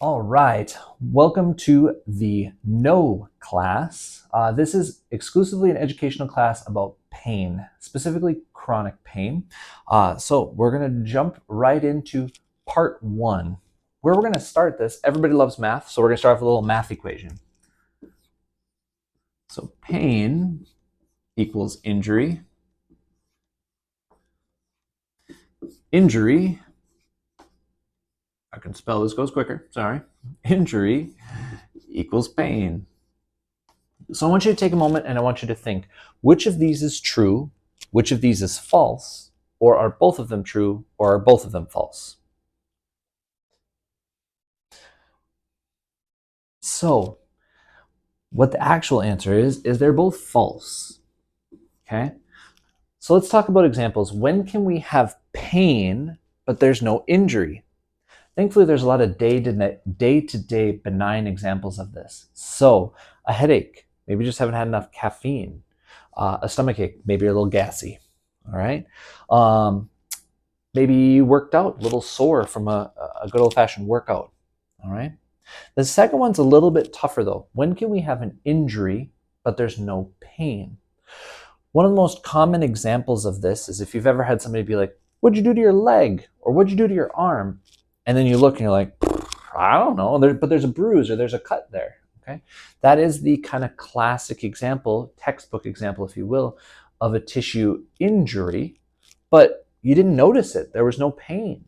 All right, welcome to the No class. This is exclusively an educational class about pain, specifically chronic pain. So we're going to jump right into part one. Where we're going to start this, everybody loves math, so we're going to start with a little math equation. So pain equals injury. Injury, I can spell this, goes quicker, sorry. Injury equals pain. So I want you to take a moment and I want you to think, which of these is true, which of these is false, or are both of them true, or are both of them false? So what the actual answer is they're both false, okay? So let's talk about examples. When can we have pain, but there's no injury? Thankfully, there's a lot of day-to-day benign examples of this. So a headache, maybe you just haven't had enough caffeine. A stomachache, maybe you're a little gassy. All right. Maybe you worked out, a little sore from a good old-fashioned workout. All right. The second one's a little bit tougher though. When can we have an injury, but there's no pain? One of the most common examples of this is if you've ever had somebody be like, what'd you do to your leg? Or what'd you do to your arm? And then you look and you're like, I don't know, but there's a bruise or there's a cut there. Okay, that is the kind of classic example, textbook example, if you will, of a tissue injury, but you didn't notice it. There was no pain.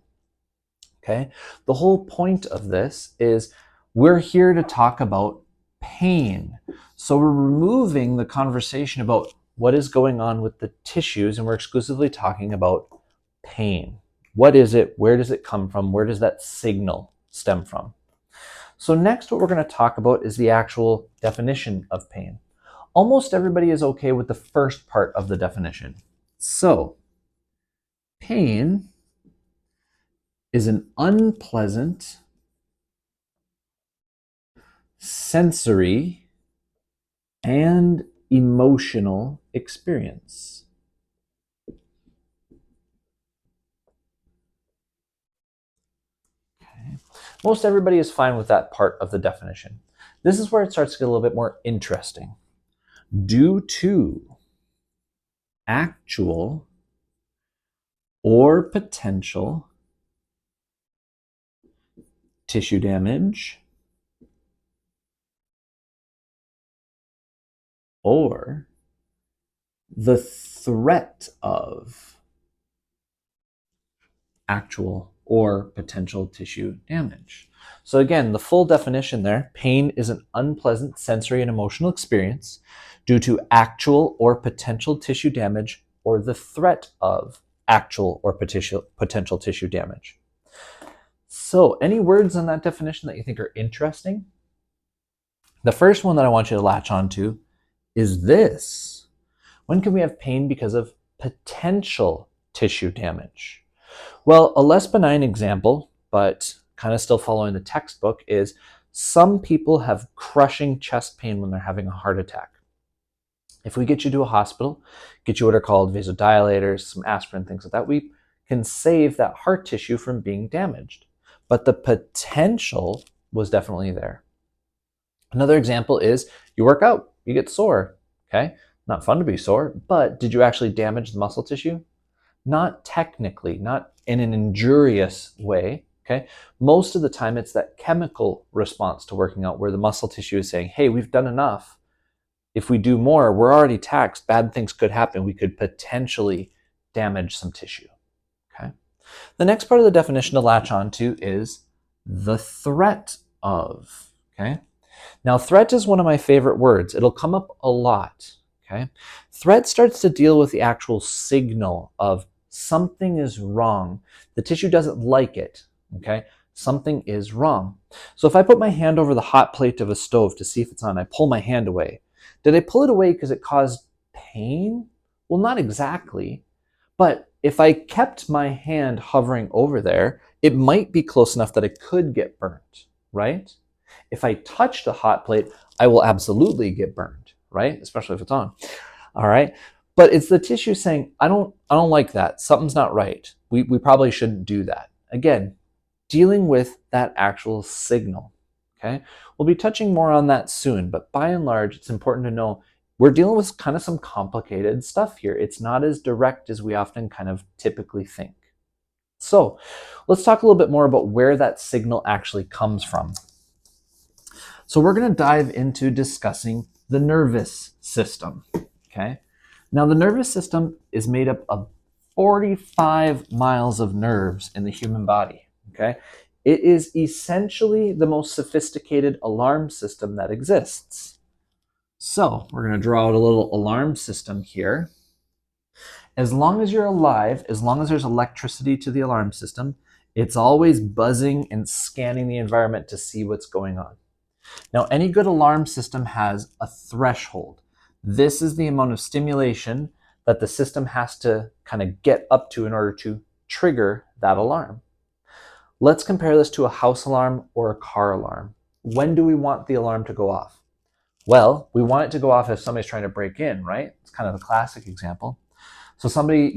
Okay, the whole point of this is we're here to talk about pain. So we're removing the conversation about what is going on with the tissues, and we're exclusively talking about pain. What is it? Where does it come from? Where does that signal stem from? So next, what we're going to talk about is the actual definition of pain. Almost everybody is okay with the first part of the definition. So, pain is an unpleasant sensory and emotional experience. Okay. Most everybody is fine with that part of the definition. This is where it starts to get a little bit more interesting. Due to actual or potential tissue damage or the threat of actual or potential tissue damage. So again, the full definition there, pain is an unpleasant sensory and emotional experience due to actual or potential tissue damage or the threat of actual or potential tissue damage. So any words on that definition that you think are interesting? The first one that I want you to latch on to is this. When can we have pain because of potential tissue damage? Well, a less benign example, but kind of still following the textbook, is some people have crushing chest pain when they're having a heart attack. If we get you to a hospital, get you what are called vasodilators, some aspirin, things like that, we can save that heart tissue from being damaged. But the potential was definitely there. Another example is you work out, you get sore, okay? Not fun to be sore, but did you actually damage the muscle tissue? Not technically, not in an injurious way, okay? Most of the time it's that chemical response to working out where the muscle tissue is saying, hey, we've done enough. If we do more, we're already taxed. Bad things could happen. We could potentially damage some tissue, okay? The next part of the definition to latch on to is the threat of, okay? Now, threat is one of my favorite words. It'll come up a lot, okay? Threat starts to deal with the actual signal of something is wrong. The tissue doesn't like it, okay? Something is wrong. So if I put my hand over the hot plate of a stove to see if it's on, I pull my hand away. Did I pull it away because it caused pain? Well, not exactly. But if I kept my hand hovering over there, it might be close enough that it could get burnt, right? If I touch the hot plate, I will absolutely get burned, right? Especially if it's on. All right. But it's the tissue saying, I don't like that. Something's not right. We probably shouldn't do that. Again, dealing with that actual signal. Okay, we'll be touching more on that soon, but by and large, it's important to know we're dealing with kind of some complicated stuff here. It's not as direct as we often kind of typically think. So let's talk a little bit more about where that signal actually comes from. So we're going to dive into discussing the nervous system. Okay, now the nervous system is made up of 45 miles of nerves in the human body. Okay, it is essentially the most sophisticated alarm system that exists. So we're going to draw out a little alarm system here. As long as you're alive, as long as there's electricity to the alarm system, it's always buzzing and scanning the environment to see what's going on. Now, any good alarm system has a threshold. This is the amount of stimulation that the system has to kind of get up to in order to trigger that alarm. Let's compare this to a house alarm or a car alarm. When do we want the alarm to go off? Well, we want it to go off if somebody's trying to break in, right? It's kind of the classic example. So somebody,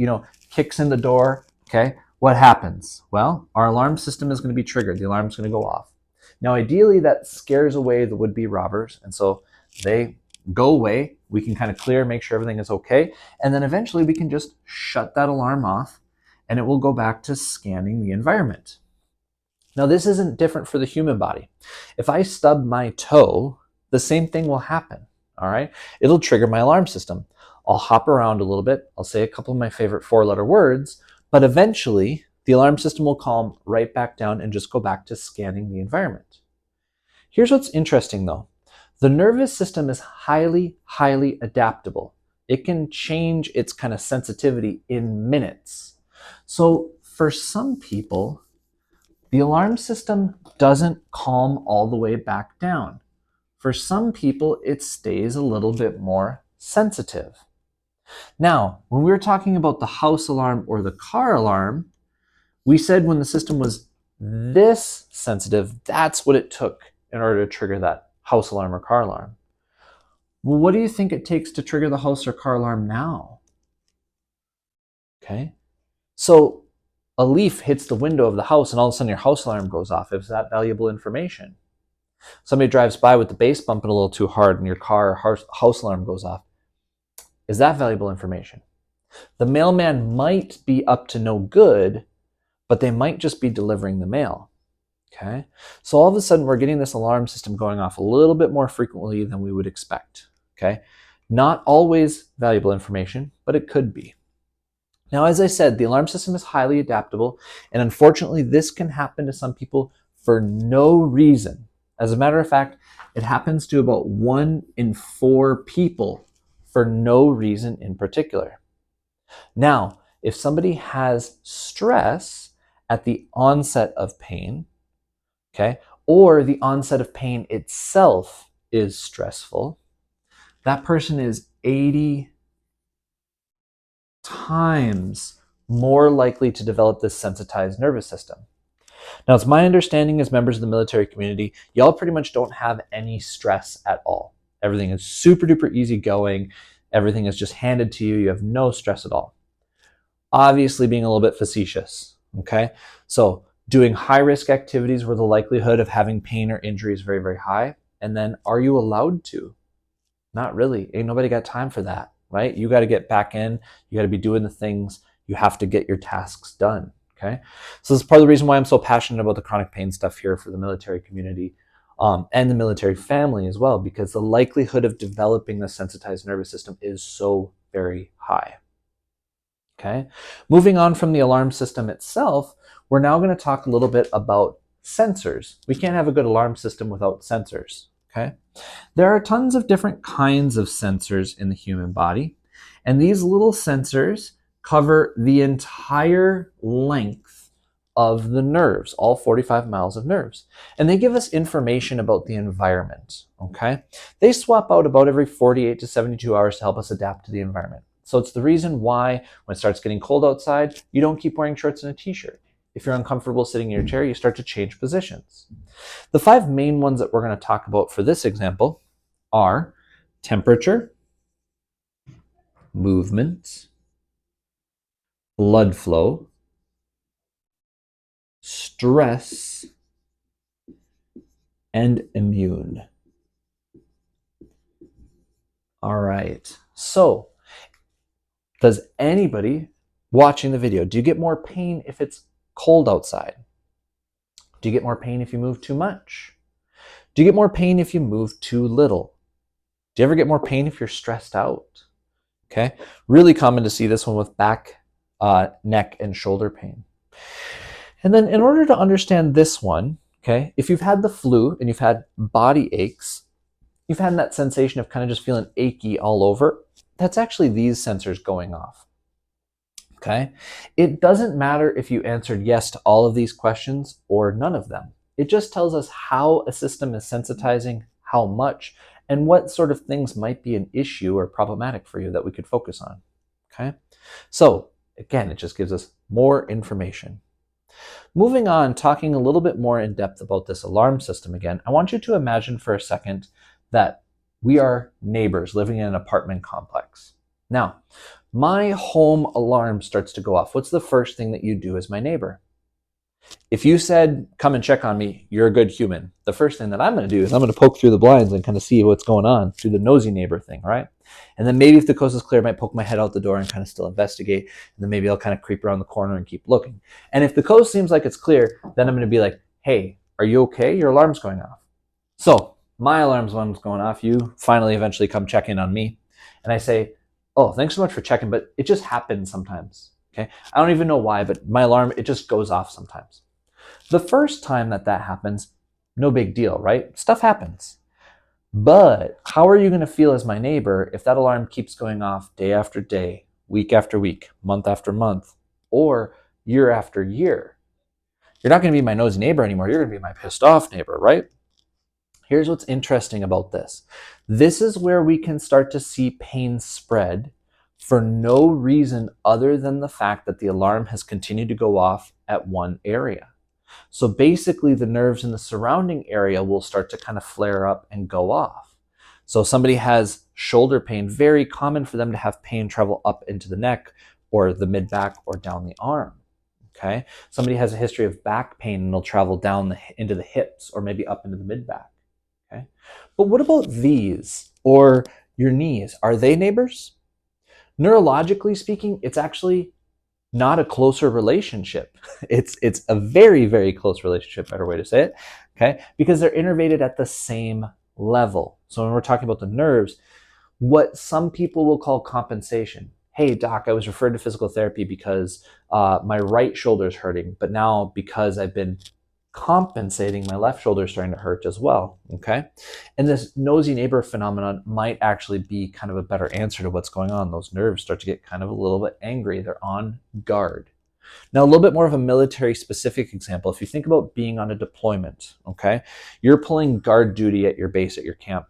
kicks in the door, okay? What happens? Well, our alarm system is going to be triggered. The alarm's going to go off. Now, ideally, that scares away the would-be robbers, and so they go away. We can kind of clear, make sure everything is okay, and then eventually we can just shut that alarm off, and it will go back to scanning the environment. Now, this isn't different for the human body. If I stub my toe, the same thing will happen, all right? It'll trigger my alarm system. I'll hop around a little bit. I'll say a couple of my favorite four-letter words, but eventually the alarm system will calm right back down and just go back to scanning the environment. Here's what's interesting though. The nervous system is highly, highly adaptable. It can change its kind of sensitivity in minutes. So for some people, the alarm system doesn't calm all the way back down. For some people, it stays a little bit more sensitive. Now, when we were talking about the house alarm or the car alarm, we said when the system was this sensitive, that's what it took in order to trigger that house alarm or car alarm. Well, what do you think it takes to trigger the house or car alarm now? Okay, so a leaf hits the window of the house and all of a sudden your house alarm goes off. Is that valuable information? Somebody drives by with the bass bumping a little too hard and your car or house alarm goes off. Is that valuable information? The mailman might be up to no good, but they might just be delivering the mail. Okay, so all of a sudden we're getting this alarm system going off a little bit more frequently than we would expect. Okay, not always valuable information, but it could be. Now, as I said, the alarm system is highly adaptable, and unfortunately this can happen to some people for no reason. As a matter of fact, it happens to about 1 in 4 people for no reason in particular. Now, if somebody has stress at the onset of pain, okay, or the onset of pain itself is stressful, that person is 80 times more likely to develop this sensitized nervous system. Now, it's my understanding as members of the military community, y'all pretty much don't have any stress at all. Everything is super duper easy going. Everything is just handed to you. You have no stress at all. Obviously being a little bit facetious, okay? So doing high risk activities where the likelihood of having pain or injury is very, very high. And then are you allowed to? Not really. Ain't nobody got time for that, right? You got to get back in. You got to be doing the things. You have to get your tasks done, okay? So this is part of the reason why I'm so passionate about the chronic pain stuff here for the military community and the military family as well, because the likelihood of developing the sensitized nervous system is so very high. Okay, moving on from the alarm system itself, we're now going to talk a little bit about sensors. We can't have a good alarm system without sensors. Okay, there are tons of different kinds of sensors in the human body, and these little sensors cover the entire length of the nerves, all 45 miles of nerves, and they give us information about the environment. Okay, they swap out about every 48 to 72 hours to help us adapt to the environment. So it's the reason why when it starts getting cold outside, you don't keep wearing shorts and a t-shirt. If you're uncomfortable sitting in your chair, you start to change positions. The 5 main ones that we're going to talk about for this example are temperature, movement, blood flow, stress and immune. All right. So, does anybody watching the video, do you get more pain if it's cold outside? Do you get more pain if you move too much? Do you get more pain if you move too little? Do you ever get more pain if you're stressed out? Okay. Really common to see this one with back, neck, and shoulder pain. And then in order to understand this one, okay, if you've had the flu and you've had body aches, you've had that sensation of kind of just feeling achy all over, that's actually these sensors going off. Okay? It doesn't matter if you answered yes to all of these questions or none of them. It just tells us how a system is sensitizing, how much, and what sort of things might be an issue or problematic for you that we could focus on. Okay? So, again, it just gives us more information. Moving on, talking a little bit more in depth about this alarm system again, I want you to imagine for a second that we are neighbors living in an apartment complex. Now, my home alarm starts to go off. What's the first thing that you do as my neighbor? If you said, come and check on me, you're a good human. The first thing that I'm going to do is I'm going to poke through the blinds and kind of see what's going on, do the nosy neighbor thing, right? And then maybe if the coast is clear, I might poke my head out the door and kind of still investigate. And then maybe I'll kind of creep around the corner and keep looking. And if the coast seems like it's clear, then I'm going to be like, hey, are you okay? Your alarm's going off. So my alarm's going off. You finally eventually come check in on me. And I say, oh, thanks so much for checking, but it just happens sometimes. Okay. I don't even know why, but my alarm, it just goes off sometimes. The first time that happens, no big deal, right? Stuff happens. But how are you going to feel as my neighbor if that alarm keeps going off day after day, week after week, month after month, or year after year? You're not going to be my nosy neighbor anymore. You're going to be my pissed off neighbor, right? Here's what's interesting about this. This is where we can start to see pain spread for no reason other than the fact that the alarm has continued to go off at one area. So basically the nerves in the surrounding area will start to kind of flare up and go off. So somebody has shoulder pain, very common for them to have pain travel up into the neck or the mid-back or down the arm. Okay. Somebody has a history of back pain and it'll travel down into the hips or maybe up into the mid-back. Okay. But what about these or your knees? Are they neighbors? Neurologically speaking, it's actually not a closer relationship. It's a very, very close relationship, better way to say it, okay? Because they're innervated at the same level. So when we're talking about the nerves, what some people will call compensation. Hey, doc, I was referred to physical therapy because my right shoulder is hurting, but now because I've been compensating, my left shoulder is starting to hurt as well, okay? And this nosy neighbor phenomenon might actually be kind of a better answer to what's going on. Those nerves start to get kind of a little bit angry. They're on guard. Now, a little bit more of a military specific example. If you think about being on a deployment, okay? You're pulling guard duty at your base, at your camp.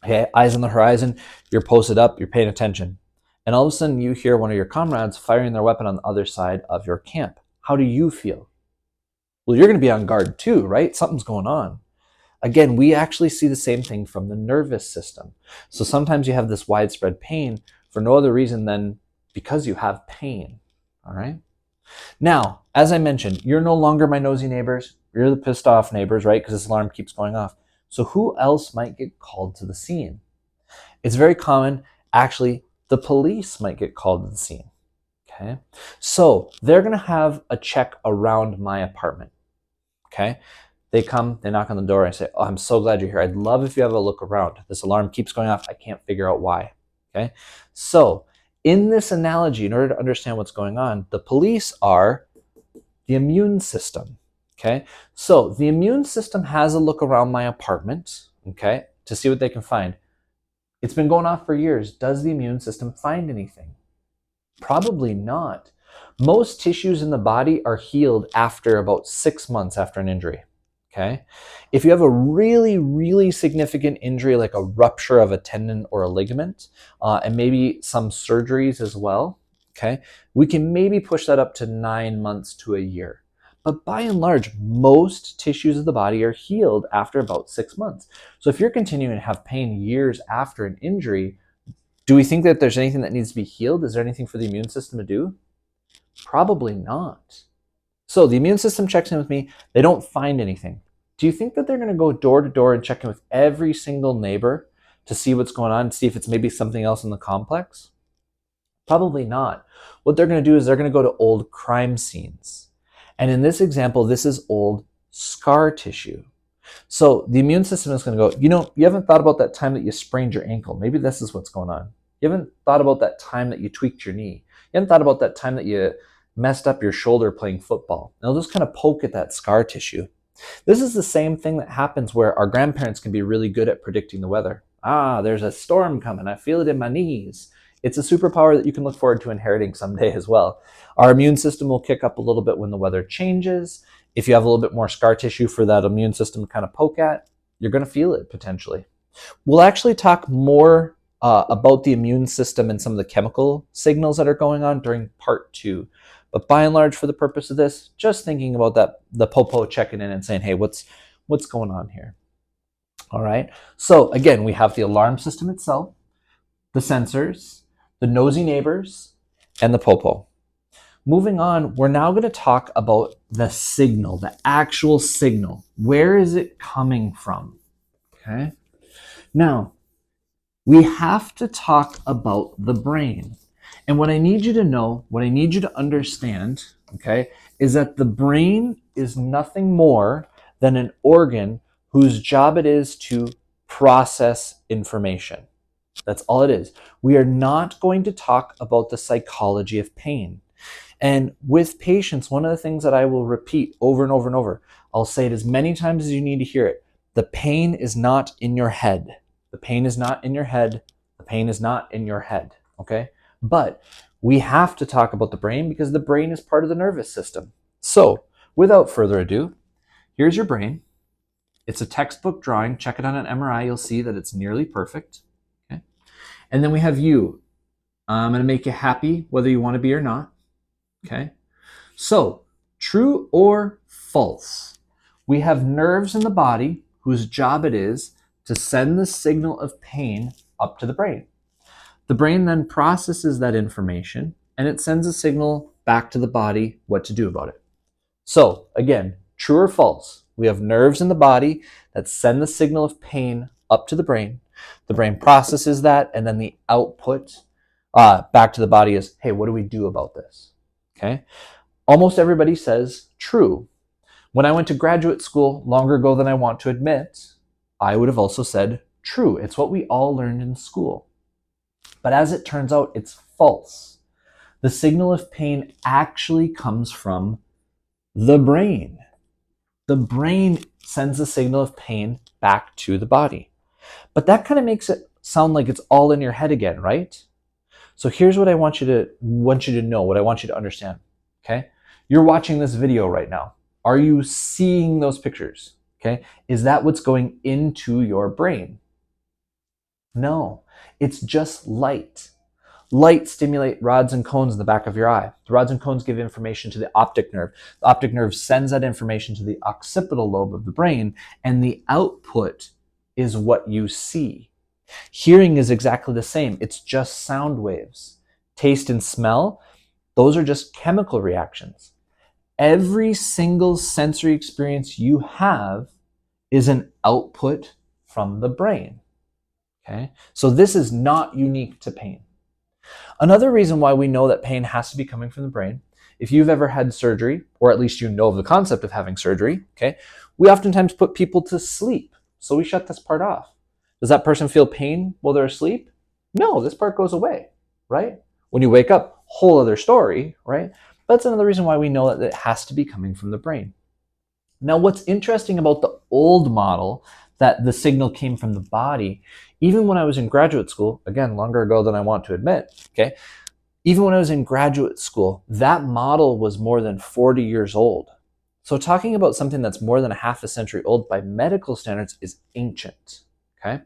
Okay, eyes on the horizon, you're posted up, you're paying attention. And all of a sudden you hear one of your comrades firing their weapon on the other side of your camp. How do you feel? Well, you're going to be on guard too, right? Something's going on. Again, we actually see the same thing from the nervous system. So sometimes you have this widespread pain for no other reason than because you have pain, all right? Now, as I mentioned, you're no longer my nosy neighbors. You're the pissed off neighbors, right? Because this alarm keeps going off. So who else might get called to the scene? It's very common. Actually, the police might get called to the scene. Okay, so they're going to have a check around my apartment. Okay, they come, they knock on the door, and I say, oh, I'm so glad you're here. I'd love if you have a look around. This alarm keeps going off. I can't figure out why. Okay, so in this analogy, in order to understand what's going on, the police are the immune system. Okay, so the immune system has a look around my apartment, okay, to see what they can find. It's been going off for years. Does the immune system find anything? Probably not. Most tissues in the body are healed after about 6 months after an injury. Okay. If you have a really, really significant injury, like a rupture of a tendon or a ligament, and maybe some surgeries as well, okay, we can maybe push that up to 9 months to a year. But by and large, most tissues of the body are healed after about 6 months. So if you're continuing to have pain years after an injury, do we think that there's anything that needs to be healed? Is there anything for the immune system to do? Probably not. So the immune system checks in with me. They don't find anything. Do you think that they're going to go door to door and check in with every single neighbor to see what's going on, see if it's maybe something else in the complex? Probably not. What they're going to do is they're going to go to old crime scenes. And in this example, this is old scar tissue. So the immune system is going to go, you haven't thought about that time that you sprained your ankle. Maybe this is what's going on. You haven't thought about that time that you tweaked your knee. You haven't thought about that time that you messed up your shoulder playing football. And they'll just kind of poke at that scar tissue. This is the same thing that happens where our grandparents can be really good at predicting the weather. There's a storm coming. I feel it in my knees. It's a superpower that you can look forward to inheriting someday as well. Our immune system will kick up a little bit when the weather changes. If you have a little bit more scar tissue for that immune system to kind of poke at, you're going to feel it potentially. We'll actually talk more about the immune system and some of the chemical signals that are going on during part 2. But by and large, for the purpose of this, just thinking about that, the popo checking in and saying, hey, what's going on here? All right. So again, we have the alarm system itself, the sensors, the nosy neighbors, and the popo. Moving on, we're now going to talk about the signal, the actual signal. Where is it coming from? Okay. Now, we have to talk about the brain. And what I need you to know, what I need you to understand, okay, is that the brain is nothing more than an organ whose job it is to process information. That's all it is. We are not going to talk about the psychology of pain. And with patients, one of the things that I will repeat over and over and over, I'll say it as many times as you need to hear it. The pain is not in your head. The pain is not in your head. The pain is not in your head. Okay? But we have to talk about the brain because the brain is part of the nervous system. So, without further ado, here's your brain. It's a textbook drawing. Check it on an MRI. You'll see that it's nearly perfect. Okay? And then we have you. I'm going to make you happy whether you want to be or not. Okay? So, true or false? We have nerves in the body whose job it is to send the signal of pain up to the brain. The brain then processes that information and it sends a signal back to the body what to do about it. So, again, true or false? We have nerves in the body that send the signal of pain up to the brain. The brain processes that, and then the output back to the body is, hey, what do we do about this? Okay. Almost everybody says true. When I went to graduate school longer ago than I want to admit, I would have also said true. It's what we all learned in school. But as it turns out, it's false. The signal of pain actually comes from the brain. The brain sends the signal of pain back to the body. But that kind of makes it sound like it's all in your head again, right? So here's what I want you to know, what I want you to understand. Okay? You're watching this video right now. Are you seeing those pictures? Okay? Is that what's going into your brain? No, it's just light. Light stimulate rods and cones in the back of your eye. The rods and cones give information to the optic nerve. The optic nerve sends that information to the occipital lobe of the brain, and the output is what you see. Hearing is exactly the same. It's just sound waves. Taste and smell, those are just chemical reactions. Every single sensory experience you have is an output from the brain. Okay? So this is not unique to pain. Another reason why we know that pain has to be coming from the brain, if you've ever had surgery, or at least you know of the concept of having surgery, okay, we oftentimes put people to sleep. So we shut this part off. Does that person feel pain while they're asleep? No, this part goes away, right? When you wake up, whole other story, right? That's another reason why we know that it has to be coming from the brain. Now, what's interesting about the old model, that the signal came from the body, even when I was in graduate school, again, longer ago than I want to admit, okay, even when I was in graduate school, that model was more than 40 years old. So talking about something that's more than a half a century old by medical standards is ancient, okay?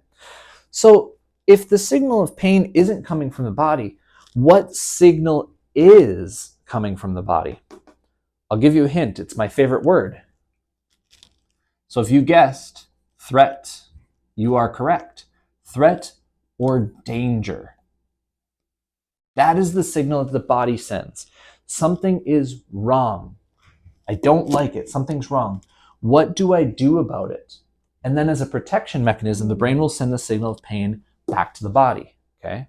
So if the signal of pain isn't coming from the body, what signal is coming from the body? I'll give you a hint. It's my favorite word. So if you guessed threat, you are correct. Threat or danger. That is the signal that the body sends. Something is wrong. I don't like it. Something's wrong. What do I do about it? And then as a protection mechanism, the brain will send the signal of pain back to the body. Okay?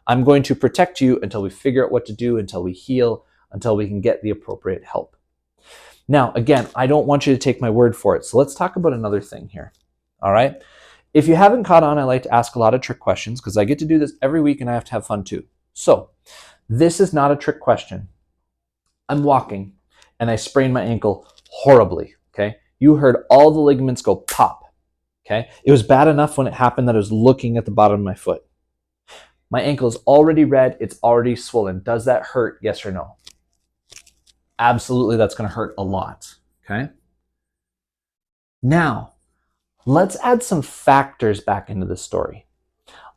I'm going to protect you until we figure out what to do, until we heal, until we can get the appropriate help. Now, again, I don't want you to take my word for it. So let's talk about another thing here. All right? If you haven't caught on, I like to ask a lot of trick questions because I get to do this every week and I have to have fun too. So this is not a trick question. I'm walking and I sprained my ankle horribly. Okay? You heard all the ligaments go pop. Okay? It was bad enough when it happened that I was looking at the bottom of my foot. My ankle is already red. It's already swollen. Does that hurt? Yes or no? Absolutely, that's going to hurt a lot. Okay? Now, let's add some factors back into the story.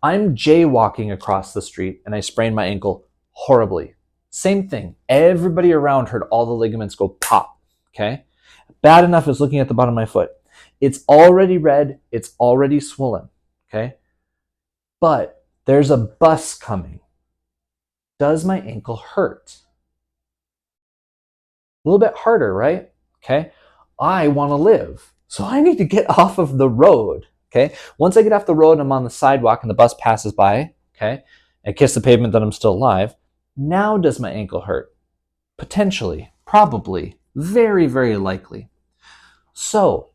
I'm jaywalking across the street and I sprained my ankle horribly. Same thing. Everybody around heard all the ligaments go pop. Okay? Bad enough as looking at the bottom of my foot. It's already red. It's already swollen. Okay? But there's a bus coming. Does my ankle hurt? A little bit harder, right? Okay. I want to live. So I need to get off of the road. Okay. Once I get off the road and I'm on the sidewalk and the bus passes by, okay, I kiss the pavement that I'm still alive. Now does my ankle hurt? Potentially, probably, very, very likely. So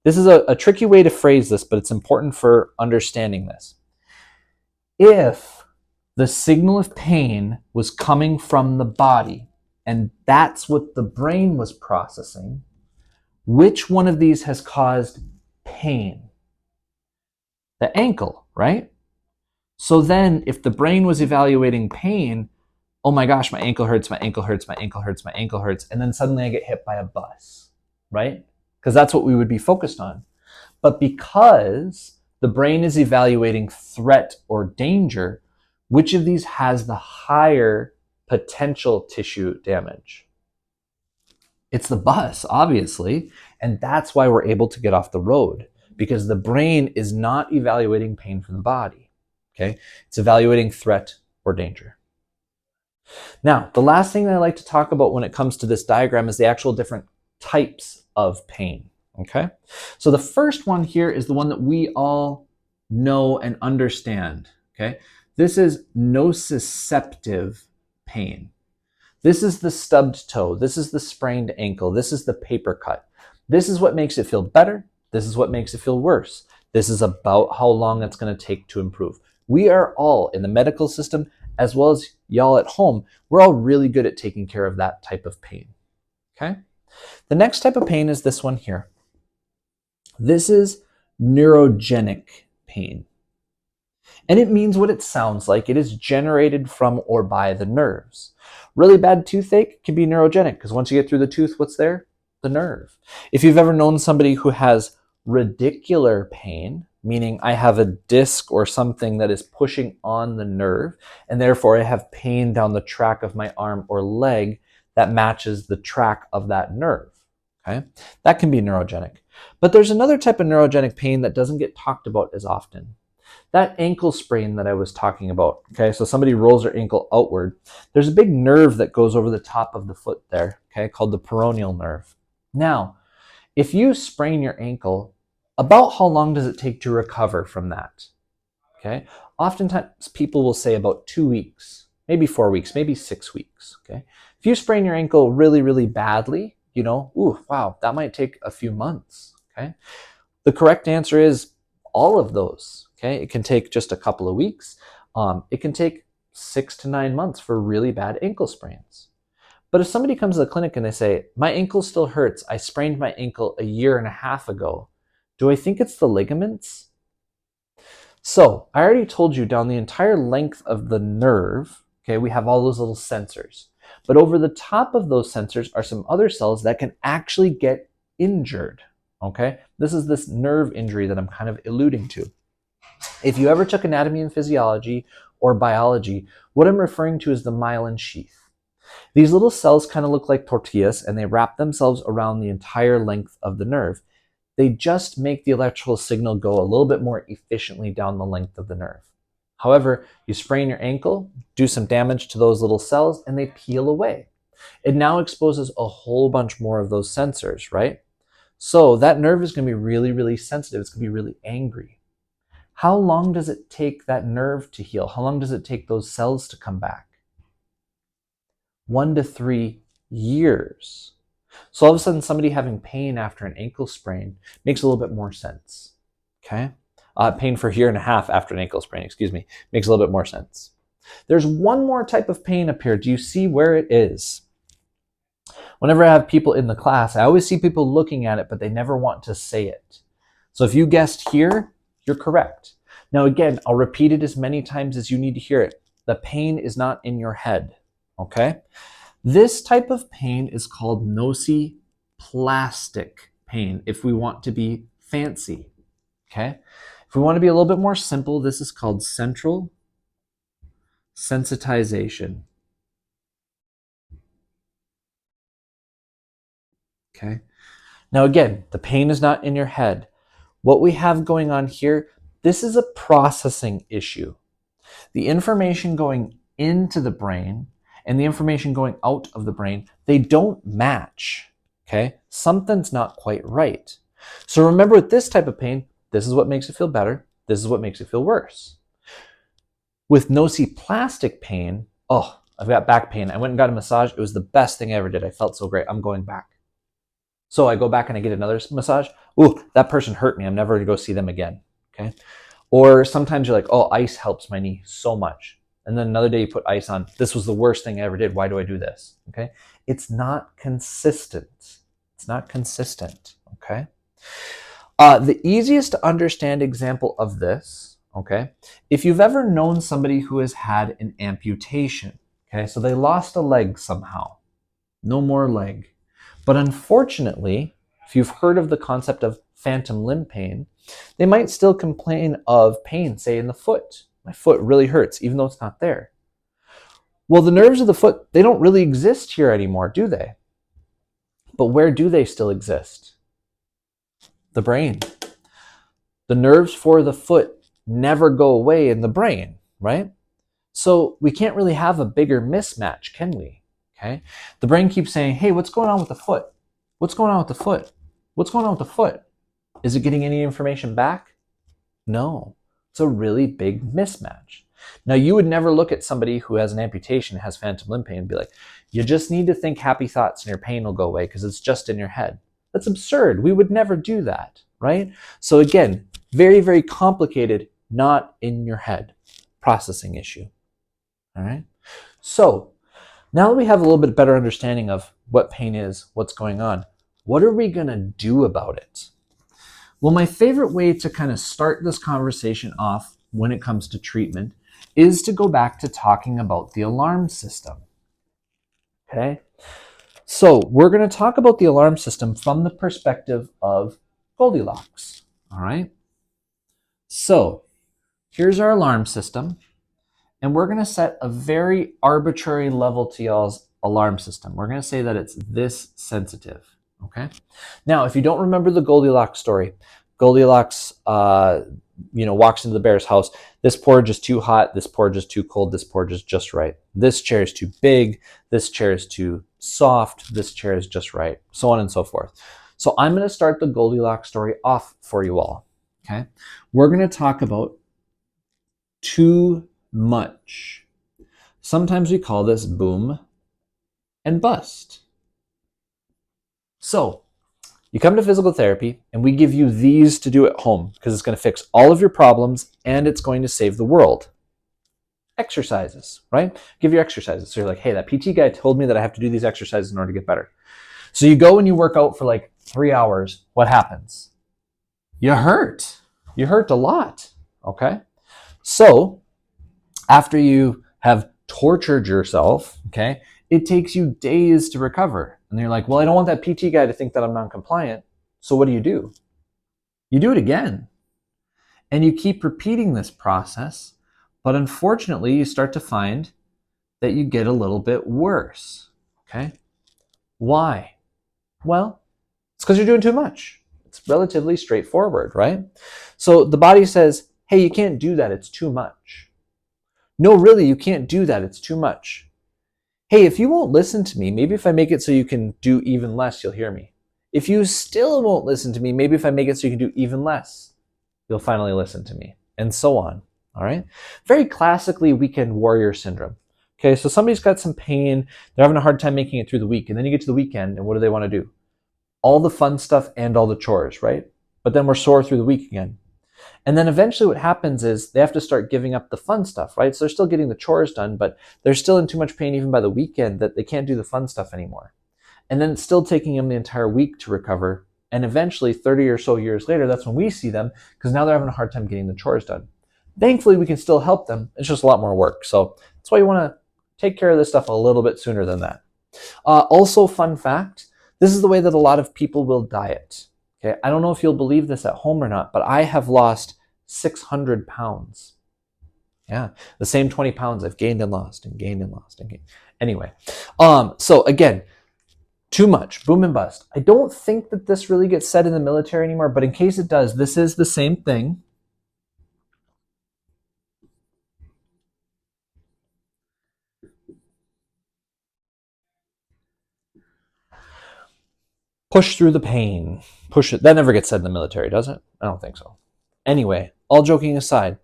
this is a tricky way to phrase this, but it's important for understanding this. If the signal of pain was coming from the body, and that's what the brain was processing, which one of these has caused pain? The ankle, right? So then if the brain was evaluating pain, oh my gosh, my ankle hurts, my ankle hurts, my ankle hurts, my ankle hurts, and then suddenly I get hit by a bus, right? Because that's what we would be focused on. But because the brain is evaluating threat or danger, which of these has the higher potential tissue damage? It's the bus, obviously, and that's why we're able to get off the road, because the brain is not evaluating pain from the body. Okay? It's evaluating threat or danger. Now, the last thing that I like to talk about when it comes to this diagram is the actual different types of pain. Okay? So the first one here is the one that we all know and understand. Okay? This is nociceptive pain. This is the stubbed toe. This is the sprained ankle. This is the paper cut. This is what makes it feel better. This is what makes it feel worse. This is about how long it's going to take to improve. We are all in the medical system, as well as y'all at home, we're all really good at taking care of that type of pain. Okay? The next type of pain is this one here. This is neurogenic pain. And it means what it sounds like. It is generated from or by the nerves. Really bad toothache can be neurogenic because once you get through the tooth, what's there? The nerve. If you've ever known somebody who has radicular pain, meaning I have a disc or something that is pushing on the nerve, and therefore I have pain down the track of my arm or leg that matches the track of that nerve. Okay? That can be neurogenic. But there's another type of neurogenic pain that doesn't get talked about as often. That ankle sprain that I was talking about, okay, so somebody rolls their ankle outward. There's a big nerve that goes over the top of the foot there, okay, called the peroneal nerve. Now, if you sprain your ankle, about how long does it take to recover from that? Okay, oftentimes people will say about 2 weeks, maybe 4 weeks, maybe 6 weeks, okay? If you sprain your ankle really, really badly, ooh, wow, that might take a few months, okay? The correct answer is all of those. Okay, it can take just a couple of weeks. It can take 6 to 9 months for really bad ankle sprains. But if somebody comes to the clinic and they say, my ankle still hurts, I sprained my ankle a year and a half ago, do I think it's the ligaments? So I already told you down the entire length of the nerve, okay, we have all those little sensors. But over the top of those sensors are some other cells that can actually get injured. Okay, this is this nerve injury that I'm kind of alluding to. If you ever took anatomy and physiology or biology, what I'm referring to is the myelin sheath. These little cells kind of look like tortillas and they wrap themselves around the entire length of the nerve. They just make the electrical signal go a little bit more efficiently down the length of the nerve. However, you sprain your ankle, do some damage to those little cells, and they peel away. It now exposes a whole bunch more of those sensors, right? So that nerve is going to be really, really sensitive. It's going to be really angry. How long does it take that nerve to heal? How long does it take those cells to come back? 1 to 3 years. So all of a sudden, somebody having pain after an ankle sprain makes a little bit more sense. Okay? Pain for a year and a half after an ankle sprain, excuse me, makes a little bit more sense. There's one more type of pain up here. Do you see where it is? Whenever I have people in the class, I always see people looking at it, but they never want to say it. So if you guessed here, you're correct. Now again, I'll repeat it as many times as you need to hear it. The pain is not in your head, okay? This type of pain is called nociplastic pain, if we want to be fancy, okay? If we want to be a little bit more simple, this is called central sensitization. Okay. Now again, the pain is not in your head. What we have going on here, this is a processing issue. The information going into the brain and the information going out of the brain, they don't match. Okay? Something's not quite right. So remember, with this type of pain, this is what makes it feel better. This is what makes it feel worse. With nociplastic pain, oh, I've got back pain. I went and got a massage. It was the best thing I ever did. I felt so great. I'm going back. So I go back and I get another massage. Ooh, that person hurt me. I'm never going to go see them again. Okay. Or sometimes you're like, oh, ice helps my knee so much. And then another day you put ice on. This was the worst thing I ever did. Why do I do this? Okay. It's not consistent. It's not consistent. Okay. The easiest to understand example of this, okay, if you've ever known somebody who has had an amputation, okay, so they lost a leg somehow, no more leg. But unfortunately, if you've heard of the concept of phantom limb pain, they might still complain of pain, say in the foot. My foot really hurts, even though it's not there. Well, the nerves of the foot, they don't really exist here anymore, do they? But where do they still exist? The brain. The nerves for the foot never go away in the brain, right? So we can't really have a bigger mismatch, can we? Okay. The brain keeps saying, hey, what's going on with the foot? What's going on with the foot? What's going on with the foot? Is it getting any information back? No. It's a really big mismatch. Now, you would never look at somebody who has an amputation, has phantom limb pain, and be like, you just need to think happy thoughts and your pain will go away because it's just in your head. That's absurd. We would never do that, right? So again, very, very complicated, not in your head. Processing issue. All right. So now that we have a little bit better understanding of what pain is, what's going on, what are we going to do about it? Well, my favorite way to kind of start this conversation off when it comes to treatment is to go back to talking about the alarm system. Okay? So we're going to talk about the alarm system from the perspective of Goldilocks. All right? So here's our alarm system. And we're going to set a very arbitrary level to y'all's alarm system. We're going to say that it's this sensitive, okay? Now, if you don't remember the Goldilocks story, Goldilocks, walks into the bear's house. This porridge is too hot. This porridge is too cold. This porridge is just right. This chair is too big. This chair is too soft. This chair is just right, so on and so forth. So I'm going to start the Goldilocks story off for you all, okay? We're going to talk about too much. Sometimes we call this boom and bust. So you come to physical therapy and we give you these to do at home because it's going to fix all of your problems and it's going to save the world. Exercises, right? Give you exercises. So you're like, hey, that PT guy told me that I have to do these exercises in order to get better. So you go and you work out for like 3 hours. What happens? You hurt. You hurt a lot, okay? So after you have tortured yourself, okay, it takes you days to recover. And you're like, well, I don't want that PT guy to think that I'm non-compliant. So what do? You do it again. And you keep repeating this process. But unfortunately, you start to find that you get a little bit worse. Okay? Why? Well, it's because you're doing too much. It's relatively straightforward, right? So the body says, hey, you can't do that. It's too much. No, really, you can't do that. It's too much. Hey, if you won't listen to me, maybe if I make it so you can do even less, you'll hear me. If you still won't listen to me, maybe if I make it so you can do even less, you'll finally listen to me, and so on. All right? Very classically weekend warrior syndrome. Okay, so somebody's got some pain, they're having a hard time making it through the week, and then you get to the weekend, and what do they want to do? All the fun stuff and all the chores, right? But then we're sore through the week again. And then eventually what happens is they have to start giving up the fun stuff, right? So they're still getting the chores done, but they're still in too much pain even by the weekend that they can't do the fun stuff anymore. And then it's still taking them the entire week to recover. And eventually, 30 or so years later, that's when we see them because now they're having a hard time getting the chores done. Thankfully, we can still help them. It's just a lot more work. So that's why you want to take care of this stuff a little bit sooner than that. Also, fun fact, this is the way that a lot of people will diet. Okay, I don't know if you'll believe this at home or not, but I have lost 600 pounds. Yeah, the same 20 pounds I've gained and lost and gained and lost and gained. Anyway, so again, too much, boom and bust. I don't think that this really gets said in the military anymore, but in case it does, this is the same thing. Push through the pain. Push it. That never gets said in the military, does it? I don't think so. Anyway, all joking aside,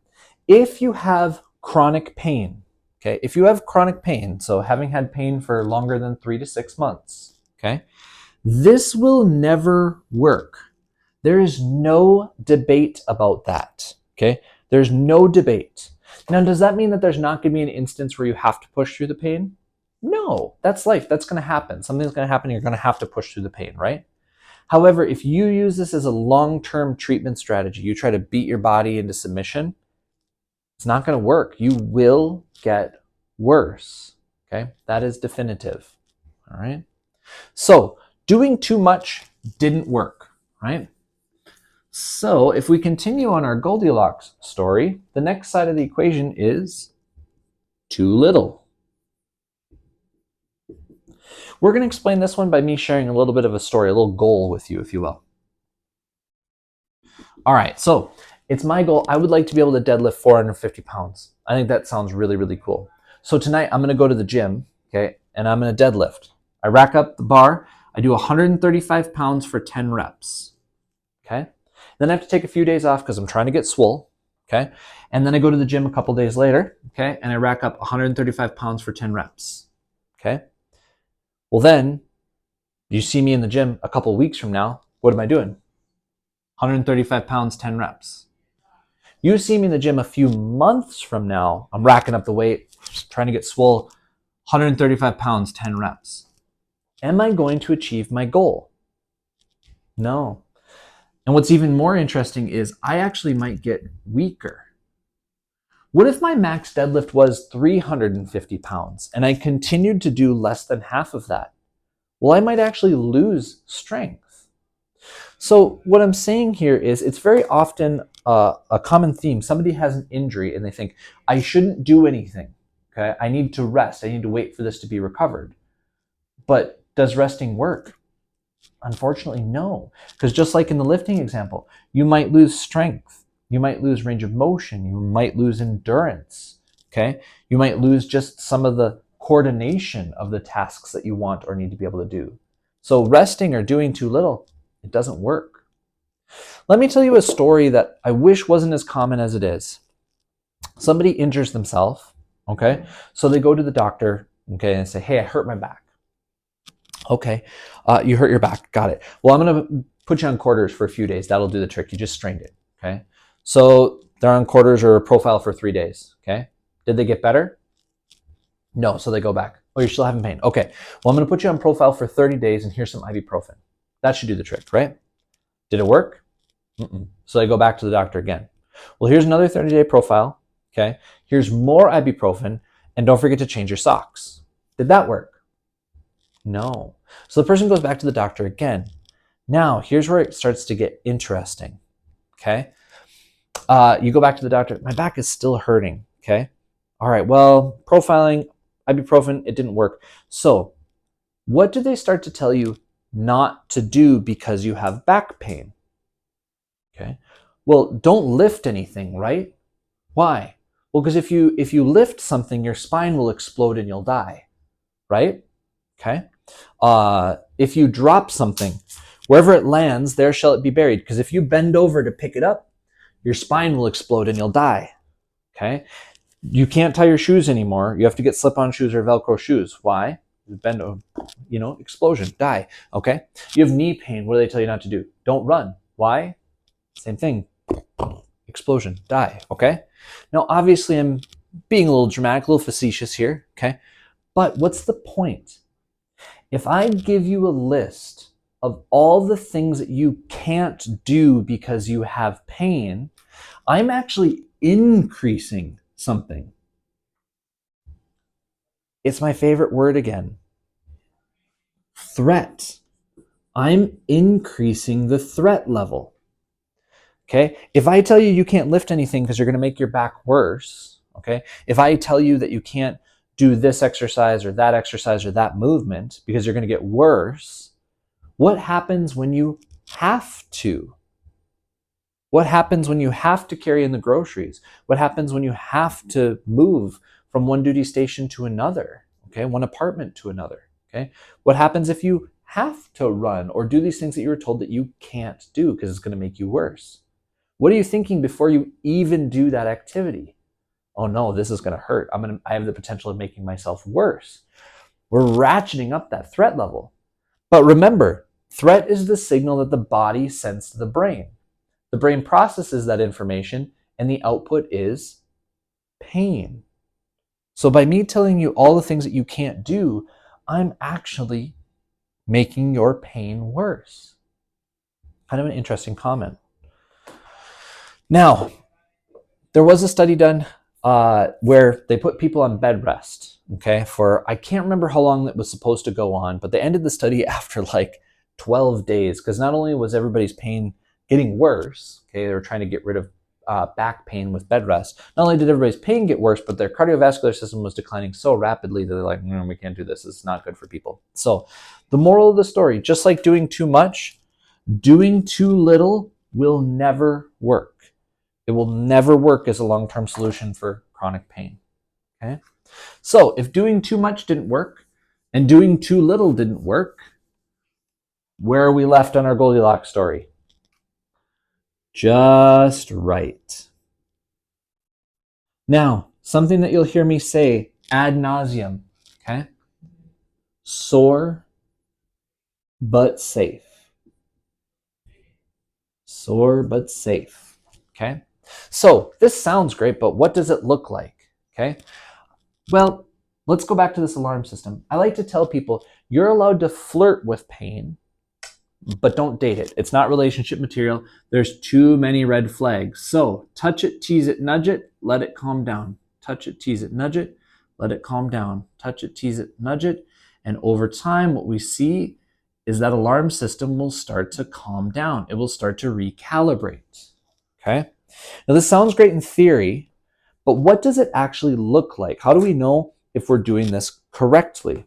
if you have chronic pain, okay, if you have chronic pain, so having had pain for longer than 3 to 6 months, okay, this will never work. There is no debate about that, okay? There's no debate. Now, does that mean that there's not going to be an instance where you have to push through the pain? No, that's life. That's going to happen. Something's going to happen. You're going to have to push through the pain, right? However, if you use this as a long-term treatment strategy, you try to beat your body into submission, it's not going to work. You will get worse, okay? That is definitive, all right? So, doing too much didn't work, right? So, if we continue on our Goldilocks story, the next side of the equation is too little. We're going to explain this one by me sharing a little bit of a story, a little goal with you, if you will. All right, so it's my goal. I would like to be able to deadlift 450 pounds. I think that sounds really, really cool. So tonight I'm going to go to the gym, okay, and I'm going to deadlift. I rack up the bar. I do 135 pounds for 10 reps, okay? Then I have to take a few days off because I'm trying to get swole, okay? And then I go to the gym a couple days later, okay, and I rack up 135 pounds for 10 reps, okay? Well, then you see me in the gym a couple weeks from now. What am I doing? 135 pounds, 10 reps. You see me in the gym a few months from now. I'm racking up the weight, trying to get swole, 135 pounds, 10 reps. Am I going to achieve my goal? No. And what's even more interesting is I actually might get weaker. What if my max deadlift was 350 pounds and I continued to do less than half of that? Well, I might actually lose strength. So what I'm saying here is it's very often a common theme. Somebody has an injury and they think, I shouldn't do anything. Okay, I need to rest. I need to wait for this to be recovered. But does resting work? Unfortunately, no. Because just like in the lifting example, you might lose strength. You might lose range of motion. You might lose endurance. Okay, you might lose just some of the coordination of the tasks that you want or need to be able to do. So resting or doing too little, it doesn't work. Let me tell you a story that I wish wasn't as common as it is. Somebody injures themselves, okay? So they go to the doctor, okay, and say, hey, I hurt my back. Okay, you hurt your back, got it. Well, I'm gonna put you on quarters for a few days. That'll do the trick. You just strained it, okay? So they're on quarters or a profile for 3 days, okay? Did they get better? No, so they go back. Oh, you're still having pain. Okay, well, I'm gonna put you on profile for 30 days and here's some ibuprofen. That should do the trick, right? Did it work? Mm-mm. So they go back to the doctor again. Well, here's another 30-day profile, okay? Here's more ibuprofen, and don't forget to change your socks. Did that work? No. So the person goes back to the doctor again. Now, here's where it starts to get interesting, okay? You go back to the doctor. My back is still hurting, okay? All right, well, profiling, ibuprofen, it didn't work. So what do they start to tell you not to do because you have back pain? Okay. Well, don't lift anything, right? Why? Well, because if you lift something, your spine will explode and you'll die, right? Okay. If you drop something, wherever it lands, there shall it be buried. Because if you bend over to pick it up, your spine will explode and you'll die. Okay. You can't tie your shoes anymore. You have to get slip-on shoes or Velcro shoes. Why? Bend over, explosion, die. Okay. You have knee pain. What do they tell you not to do? Don't run. Why? Same thing. Explosion, die. Okay. Now, obviously, I'm being a little dramatic, a little facetious here. Okay. But what's the point? If I give you a list of all the things that you can't do because you have pain, I'm actually increasing something. It's my favorite word again. Threat. I'm increasing the threat level. Okay? If I tell you you can't lift anything because you're going to make your back worse, okay? If I tell you that you can't do this exercise or that movement because you're going to get worse, what happens when you have to? What happens when you have to carry in the groceries? What happens when you have to move from one duty station to another? Okay, one apartment to another. Okay, what happens if you have to run or do these things that you were told that you can't do because it's going to make you worse? What are you thinking before you even do that activity? Oh no, this is going to hurt. I have the potential of making myself worse. We're ratcheting up that threat level. But remember, threat is the signal that the body sends to the brain. The brain processes that information and the output is pain. So by me telling you all the things that you can't do, I'm actually making your pain worse. Kind of an interesting comment. Now, there was a study done where they put people on bed rest, okay, for I can't remember how long that was supposed to go on, but they ended the study after like 12 days because not only was everybody's pain getting worse, okay, they were trying to get rid of back pain with bed rest. Not only did everybody's pain get worse, but their cardiovascular system was declining so rapidly that they're like, we can't do this. It's not good for people. So the moral of the story, just like doing too much, doing too little will never work. It will never work as a long-term solution for chronic pain. Okay? So if doing too much didn't work and doing too little didn't work, where are we left on our Goldilocks story? Just right. Now, something that you'll hear me say ad nauseum, okay? Sore but safe. Sore but safe, okay? So this sounds great, but what does it look like, okay? Well, let's go back to this alarm system. I like to tell people you're allowed to flirt with pain, but don't date it. It's not relationship material. There's too many red flags. So touch it, tease it, nudge it, let it calm down. Touch it, tease it, nudge it, let it calm down. Touch it, tease it, nudge it. And over time, what we see is that alarm system will start to calm down. It will start to recalibrate. Okay? Now this sounds great in theory, but what does it actually look like? How do we know if we're doing this correctly?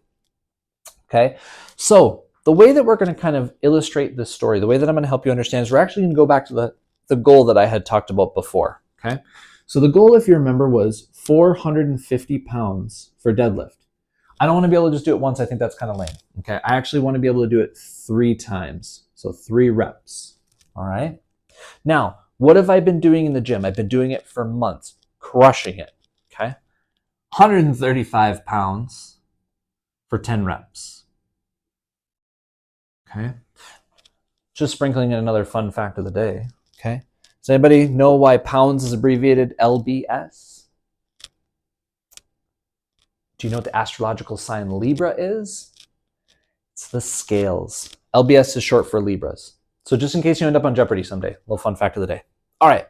Okay? So the way that we're going to kind of illustrate this story, the way that I'm going to help you understand is we're actually going to go back to the goal that I had talked about before. Okay. So the goal, if you remember, was 450 pounds for deadlift. I don't want to be able to just do it once. I think that's kind of lame. Okay. I actually want to be able to do it 3 times. So 3 reps. All right. Now, what have I been doing in the gym? I've been doing it for months, crushing it. Okay. 135 pounds for 10 reps. Okay. Just sprinkling in another fun fact of the day. Okay. Does anybody know why pounds is abbreviated LBS? Do you know what the astrological sign Libra is? It's the scales. LBS is short for Libras. So just in case you end up on Jeopardy someday, a little fun fact of the day. All right.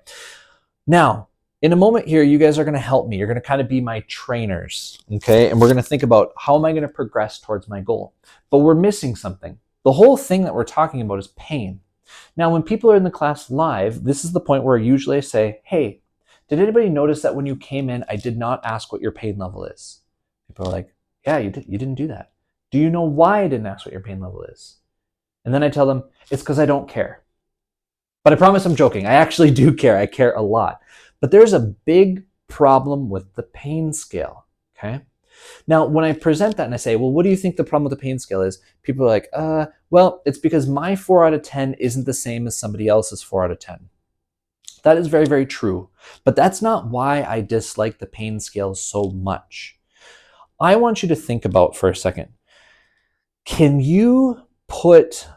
Now, in a moment here, you guys are going to help me. You're going to kind of be my trainers. Okay. And we're going to think about how am I going to progress towards my goal? But we're missing something. The whole thing that we're talking about is pain. Now, when people are in the class live, this is the point where usually I say, hey, did anybody notice that when you came in, I did not ask what your pain level is? People are like, yeah, you didn't do that. Do you know why I didn't ask what your pain level is? And then I tell them, it's because I don't care. But I promise I'm joking. I actually do care. I care a lot. But there's a big problem with the pain scale, okay? Now, when I present that and I say, well, what do you think the problem with the pain scale is? People are like, well, it's because my 4 out of 10 isn't the same as somebody else's 4 out of 10. That is very, very true. But that's not why I dislike the pain scale so much. I want you to think about for a second. Can you put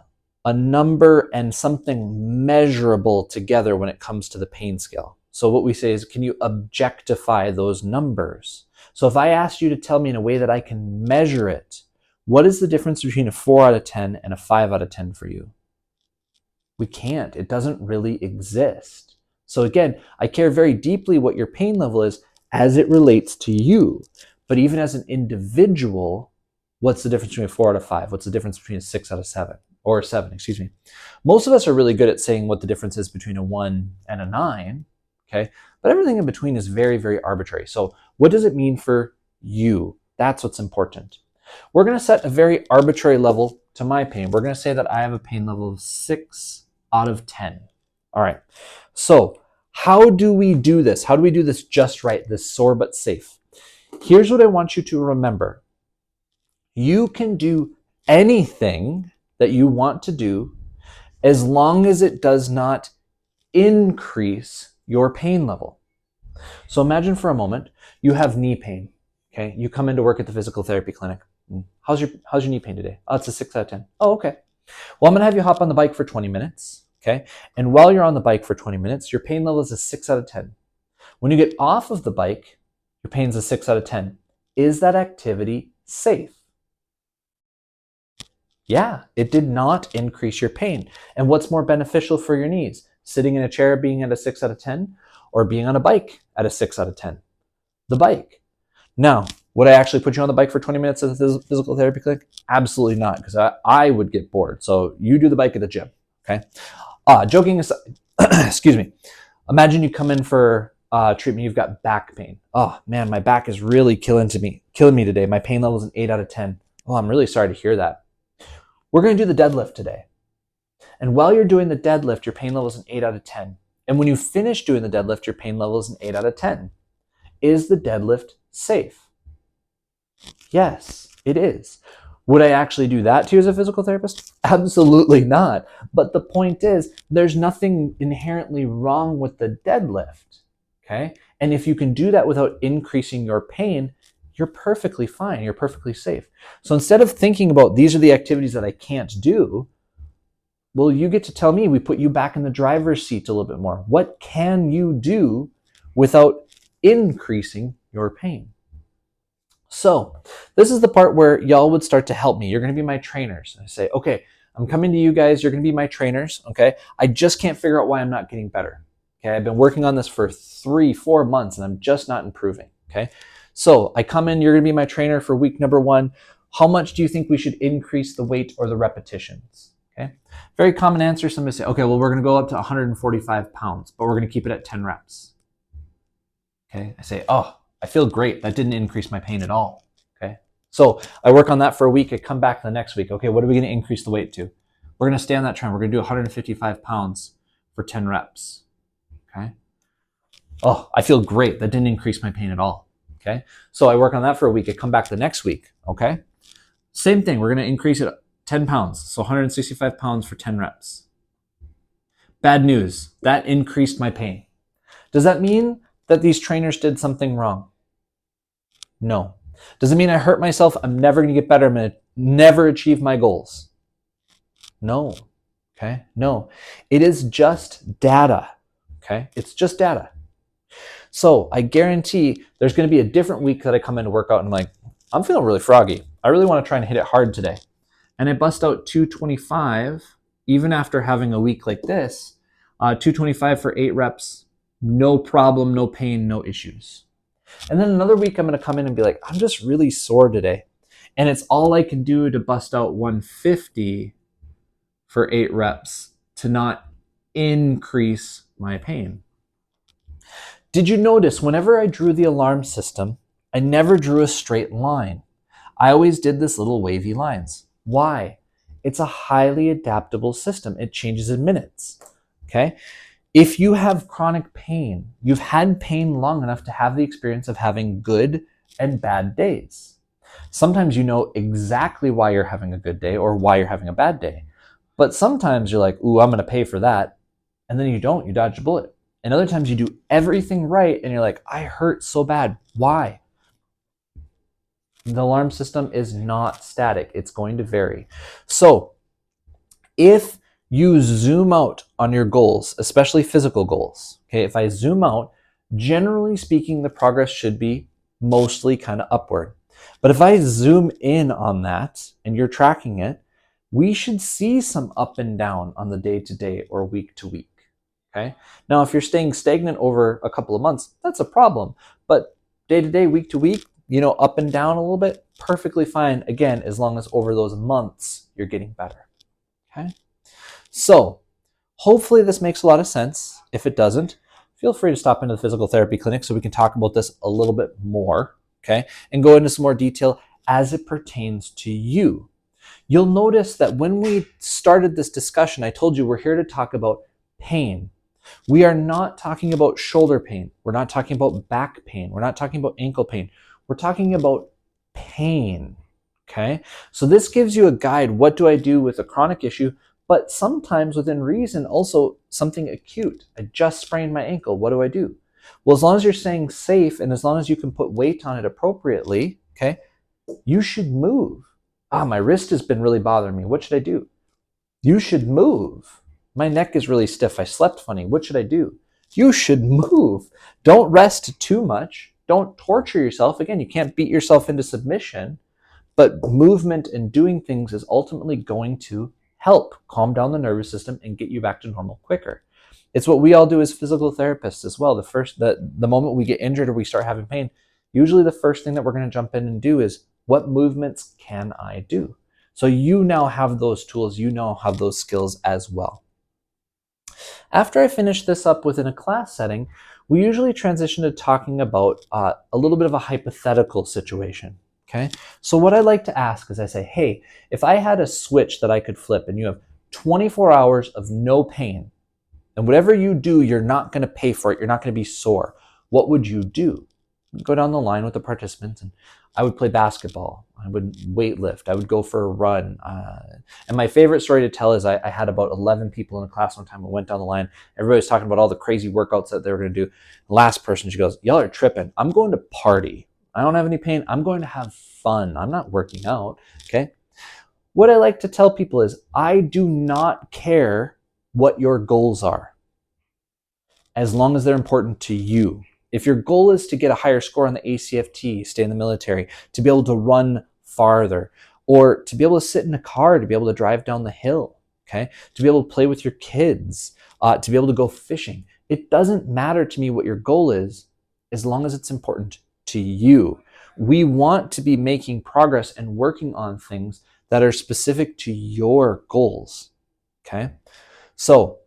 a number and something measurable together when it comes to the pain scale? So what we say is, can you objectify those numbers? So if I asked you to tell me in a way that I can measure it, what is the difference between a 4 out of 10 and a 5 out of 10 for you? We can't. It doesn't really exist. So again, I care very deeply what your pain level is as it relates to you. But even as an individual, what's the difference between a 4 out of 5? What's the difference between a 6 out of 7? Or 7, excuse me. Most of us are really good at saying what the difference is between a 1 and a 9, okay? But everything in between is very, very arbitrary. So what does it mean for you? That's what's important. We're going to set a very arbitrary level to my pain. We're going to say that I have a pain level of 6 out of 10. All right. So how do we do this? How do we do this just right, this sore but safe? Here's what I want you to remember. You can do anything that you want to do as long as it does not increase your pain level. So imagine for a moment you have knee pain. Okay, you come into work at the physical therapy clinic. How's your knee pain today? Oh, it's a 6 out of 10. Oh, okay. Well, I'm gonna have you hop on the bike for 20 minutes. Okay, and while you're on the bike for 20 minutes, your pain level is a 6 out of 10. When you get off of the bike, your pain's a 6 out of 10. Is that activity safe? Yeah, it did not increase your pain. And what's more beneficial for your knees? Sitting in a chair being at a 6 out of 10 or being on a bike at a 6 out of 10? The bike. Now, would I actually put you on the bike for 20 minutes at the physical therapy clinic? Absolutely not, because I would get bored. So you do the bike at the gym, okay? Joking aside, excuse me. Imagine you come in for treatment, you've got back pain. Oh man, my back is really killing me today. My pain level is an 8 out of 10. Oh, I'm really sorry to hear that. We're going to do the deadlift today. And while you're doing the deadlift, your pain level is an 8 out of 10. And when you finish doing the deadlift, your pain level is an 8 out of 10. Is the deadlift safe? Yes, it is. Would I actually do that to you as a physical therapist? Absolutely not. But the point is, there's nothing inherently wrong with the deadlift, okay? And if you can do that without increasing your pain, you're perfectly fine. You're perfectly safe. So instead of thinking about these are the activities that I can't do, well, you get to tell me, we put you back in the driver's seat a little bit more. What can you do without increasing your pain? So this is the part where y'all would start to help me. You're going to be my trainers. I say, okay, I'm coming to you guys. You're going to be my trainers. Okay. I just can't figure out why I'm not getting better. Okay. I've been working on this for 3-4 months and I'm just not improving. Okay. So I come in, you're going to be my trainer for week number 1. How much do you think we should increase the weight or the repetitions? Okay. Very common answer. Somebody say, okay, well, we're going to go up to 145 pounds, but we're going to keep it at 10 reps. Okay. I say, oh, I feel great. That didn't increase my pain at all. Okay. So I work on that for a week. I come back the next week. Okay. What are we going to increase the weight to? We're going to stay on that trend. We're going to do 155 pounds for 10 reps. Okay. Oh, I feel great. That didn't increase my pain at all. Okay. So I work on that for a week. I come back the next week. Okay. Same thing. We're going to increase it 10 pounds. So 165 pounds for 10 reps. Bad news. That increased my pain. Does that mean that these trainers did something wrong? No. Does it mean I hurt myself? I'm never going to get better. I'm going to never achieve my goals. No. Okay. No. It is just data. Okay. It's just data. So I guarantee there's going to be a different week that I come in to work out and I'm like, I'm feeling really froggy. I really want to try and hit it hard today. And I bust out 225, even after having a week like this, 225 for 8 reps, no problem, no pain, no issues. And then another week I'm going to come in and be like, I'm just really sore today. And it's all I can do to bust out 150 for 8 reps to not increase my pain. Did you notice whenever I drew the alarm system, I never drew a straight line. I always did this little wavy lines. Why? It's a highly adaptable system. It changes in minutes. Okay? If you have chronic pain, you've had pain long enough to have the experience of having good and bad days. Sometimes you know exactly why you're having a good day or why you're having a bad day. But sometimes you're like, ooh, I'm going to pay for that. And then you don't, you dodge a bullet. And other times you do everything right and you're like, I hurt so bad. Why? The alarm system is not static. It's going to vary. So if you zoom out on your goals, especially physical goals, okay, if I zoom out, generally speaking, the progress should be mostly kind of upward. But if I zoom in on that and you're tracking it, we should see some up and down on the day to day or week to week. Okay. Now, if you're staying stagnant over a couple of months, that's a problem. But day to day, week to week, up and down a little bit, perfectly fine. Again, as long as over those months, you're getting better. Okay. So hopefully this makes a lot of sense. If it doesn't, feel free to stop into the physical therapy clinic so we can talk about this a little bit more, okay? And go into some more detail as it pertains to you. You'll notice that when we started this discussion, I told you we're here to talk about pain. We are not talking about shoulder pain. We're not talking about back pain. We're not talking about ankle pain. We're talking about pain, okay? So this gives you a guide. What do I do with a chronic issue? But sometimes within reason, also something acute. I just sprained my ankle. What do I do? Well, as long as you're staying safe and as long as you can put weight on it appropriately, okay, you should move. My wrist has been really bothering me. What should I do? You should move. My neck is really stiff. I slept funny. What should I do? You should move. Don't rest too much. Don't torture yourself. Again, you can't beat yourself into submission, but movement and doing things is ultimately going to help calm down the nervous system and get you back to normal quicker. It's what we all do as physical therapists as well. The moment we get injured or we start having pain, usually the first thing that we're going to jump in and do is, what movements can I do? So you now have those tools, you now have those skills as well. After I finish this up within a class setting, we usually transition to talking about a little bit of a hypothetical situation. Okay, so what I like to ask is I say, hey, if I had a switch that I could flip and you have 24 hours of no pain, and whatever you do, you're not going to pay for it, you're not going to be sore, what would you do? Go down the line with the participants, and I would play basketball, I would weight lift, I would go for a run. And my favorite story to tell is I had about 11 people in a class one time. I went down the line, everybody was talking about all the crazy workouts that they were going to do. Last person, she goes, y'all are tripping. I'm going to party. I don't have any pain. I'm going to have fun. I'm not working out. Okay. What I like to tell people is I do not care what your goals are as long as they're important to you. If your goal is to get a higher score on the ACFT, stay in the military, to be able to run farther, or to be able to sit in a car, to be able to drive down the hill, okay, to be able to play with your kids, to be able to go fishing, it doesn't matter to me what your goal is as long as it's important to you. We want to be making progress and working on things that are specific to your goals, okay? So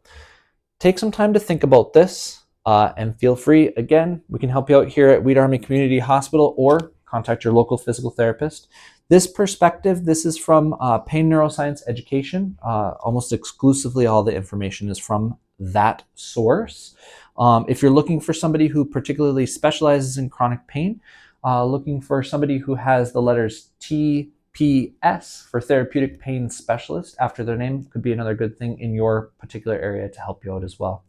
take some time to think about this and feel free. Again, we can help you out here at Wheat Army Community Hospital or contact your local physical therapist. This perspective, this is from Pain Neuroscience Education. Almost exclusively all the information is from that source. If you're looking for somebody who particularly specializes in chronic pain, looking for somebody who has the letters TPS for therapeutic pain specialist after their name could be another good thing in your particular area to help you out as well.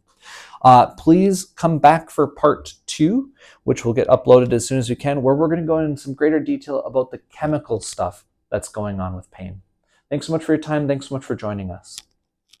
Please come back for part 2, which will get uploaded as soon as we can, where we're going to go into some greater detail about the chemical stuff that's going on with pain. Thanks so much for your time. Thanks so much for joining us.